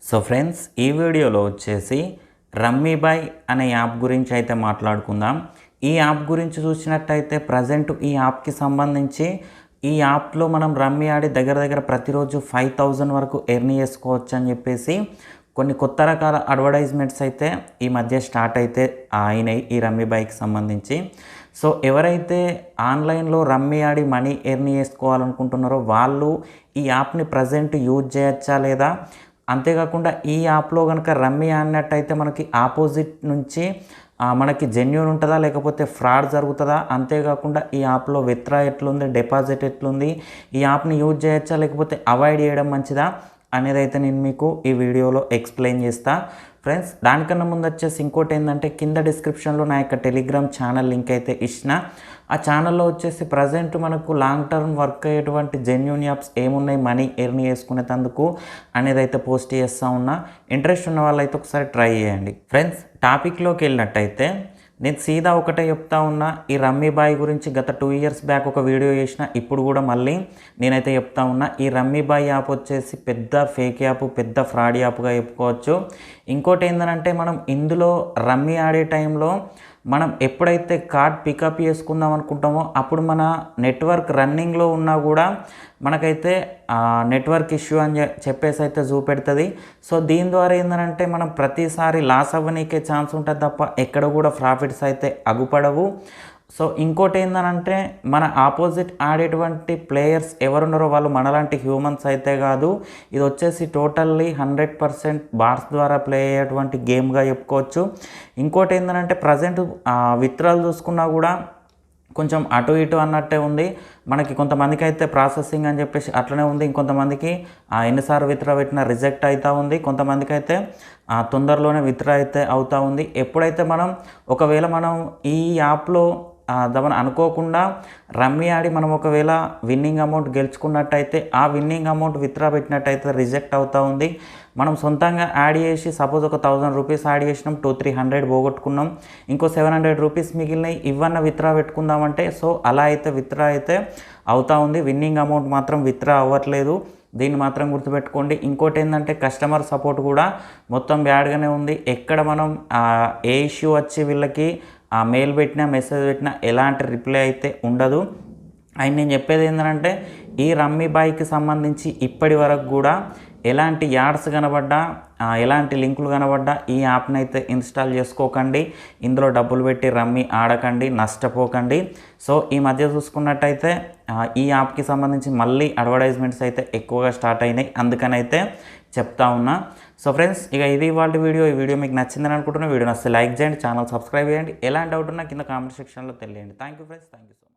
So friends, ఈ వీడియోలో వచ్చేసి రమ్మీ బాయ్ అనే యాప్ గురించి అయితే మాట్లాడుకుందాం. ఈ యాప్ గురించి చూసినట్టయితే ప్రజెంట్ ఈ యాప్కి సంబంధించి ఈ యాప్లో మనం రమ్మీ ఆడి దగ్గర దగ్గర ప్రతిరోజు 5,000 వరకు ఎర్న్ చేసుకోవచ్చు అని చెప్పేసి కొన్ని కొత్త రకాల అడ్వర్టైజ్మెంట్స్ అయితే ఈ మధ్య స్టార్ట్ అయితే అయినాయి ఈ రమ్మీ బాయ్కి సంబంధించి. సో ఎవరైతే ఆన్లైన్లో రమ్మీ ఆడి మనీ ఎర్న్ చేసుకోవాలనుకుంటున్నారో వాళ్ళు ఈ యాప్ని ప్రజెంట్ యూజ్ చేయొచ్చా లేదా, అంతేకాకుండా ఈ యాప్లో కనుక రమ్మీ ఆడినట్టయితే మనకి ఆపోజిట్ నుంచి మనకి జెన్యూన్ ఉంటుందా లేకపోతే ఫ్రాడ్ జరుగుతుందా, అంతేకాకుండా ఈ యాప్లో విత్డ్రా ఎట్లుంది, డిపాజిట్ ఎట్లుంది, ఈ యాప్ని యూజ్ చేయొచ్చా లేకపోతే అవాయిడ్ చేయడం మంచిదా అనేది అయితే నేను మీకు ఈ వీడియోలో ఎక్స్ప్లెయిన్ చేస్తా ఫ్రెండ్స్. దానికన్నా ముందు వచ్చేసి ఇంకోటి ఏంటంటే కింద డిస్క్రిప్షన్లో నా యొక్క టెలిగ్రామ్ ఛానల్ లింక్ అయితే ఇచ్చిన. ఆ ఛానల్లో వచ్చేసి ప్రజెంట్ మనకు లాంగ్ టర్మ్ వర్క్ అయ్యేటువంటి జెన్యూన్ యాప్స్ ఏమున్నాయి మనీ ఎర్న్ చేసుకునేందుకు అనేది అయితే పోస్ట్ చేస్తూ ఉన్నా. ఇంట్రెస్ట్ ఉన్న వాళ్ళైతే ఒకసారి ట్రై చేయండి ఫ్రెండ్స్. టాపిక్లోకి వెళ్ళినట్టయితే నేను సీదా ఒకటే చెప్తా ఉన్నా, ఈ రమ్మీ బాయ్ గురించి గత 2 ఇయర్స్ బ్యాక్ ఒక వీడియో చేసిన, ఇప్పుడు కూడా మళ్ళీ నేనైతే చెప్తా ఉన్నా. ఈ రమ్మీ బాయ్ యాప్ వచ్చేసి పెద్ద ఫేక్ యాప్, పెద్ద ఫ్రాడ్ యాప్గా చెప్పుకోవచ్చు. ఇంకోటి ఏంటంటే మనం ఇందులో రమ్మీ ఆడే టైంలో మనం ఎప్పుడైతే కార్డ్ పికప్ చేసుకుందాం అనుకుంటామో అప్పుడు మన నెట్వర్క్ రన్నింగ్లో ఉన్నా కూడా మనకైతే నెట్వర్క్ ఇష్యూ అని చెప్పేసి అయితే చూపెడుతుంది. సో దీని ద్వారా ఏంటంటే మనం ప్రతిసారి లాస్ అవ్వనీకే ఛాన్స్ ఉంటుంది తప్ప ఎక్కడ కూడా ప్రాఫిట్స్ అయితే అగుపడవు. సో ఇంకోటి ఏంటంటే మన ఆపోజిట్ ఆడేటువంటి ప్లేయర్స్ ఎవరున్నారో వాళ్ళు మనలాంటి హ్యూమన్స్ అయితే కాదు. ఇది వచ్చేసి టోటల్లీ 100% బాట్స్ ద్వారా ప్లే అయ్యేటువంటి గేమ్గా చెప్పుకోవచ్చు. ఇంకోటి ఏంటంటే ప్రజెంట్ విత్డ్రాలు చూసుకున్నా కూడా కొంచెం అటు ఇటు అన్నట్టే ఉంది. మనకి కొంతమందికి అయితే ప్రాసెసింగ్ అని చెప్పేసి అట్లనే ఉంది, ఇంకొంతమందికి ఎన్నిసార్లు విత్డ్రా పెట్టినా రిజెక్ట్ అవుతూ ఉంది, కొంతమందికి అయితే తొందరలోనే విత్డ్రా అయితే అవుతూ ఉంది. ఎప్పుడైతే ఒకవేళ మనం ఈ యాప్లో మనం అనుకోకుండా రమ్మీ ఆడి మనం ఒకవేళ విన్నింగ్ అమౌంట్ గెలుచుకున్నట్టయితే ఆ విన్నింగ్ అమౌంట్ విత్డ్రా పెట్టినట్టయితే రిజెక్ట్ అవుతూ ఉంది. మనం సొంతంగా యాడ్ చేసి సపోజ్ ఒక 1,000 రూపీస్ యాడ్ చేసినాం, 200-300 పోగొట్టుకున్నాం, ఇంకో 700 రూపీస్ మిగిలినాయి, ఇవన్న విత్డ్రా పెట్టుకుందామంటే సో అలా అయితే విత్డ్రా అయితే అవుతూ ఉంది. విన్నింగ్ అమౌంట్ మాత్రం విత్డ్రా అవ్వట్లేదు, దీన్ని మాత్రం గుర్తుపెట్టుకోండి. ఇంకోటి ఏంటంటే కస్టమర్ సపోర్ట్ కూడా మొత్తం బ్యాడ్గానే ఉంది. ఎక్కడ మనం ఏ ఇష్యూ వచ్చి వీళ్ళకి మెయిల్ పెట్టినా మెసేజ్ పెట్టినా ఎలాంటి రిప్లై అయితే ఉండదు. అండ్ నేను చెప్పేది ఏంటంటే ఈ రమ్మీ బాయ్కి సంబంధించి ఇప్పటి వరకు కూడా ఎలాంటి యాడ్స్ కనబడ్డా, ఎలాంటి లింకులు కనబడ్డా ఈ యాప్ని అయితే ఇన్స్టాల్ చేసుకోకండి. ఇందులో డబ్బులు పెట్టి రమ్మీ ఆడకండి, నష్టపోకండి. సో ఈ మధ్య చూసుకున్నట్టయితే ఈ యాప్కి సంబంధించి మళ్ళీ అడ్వర్టైజ్మెంట్స్ అయితే ఎక్కువగా స్టార్ట్ అయినాయి, అందుకనైతే చెప్తా ఉన్నా. సో ఫ్రెండ్స్, ఇక ఇది ఇవాళ వీడియో. ఈ వీడియో మీకు నచ్చిందని అనుకుంటున్నా. వీడియో నచ్చితే లైక్ చేయండి, ఛానల్ సబ్స్క్రైబ్ చేయండి. ఎలాంటి డౌట్ ఉన్నా కింద కామెంట్ సెక్షన్లో తెలియండి. Thank you friends, thank you so much.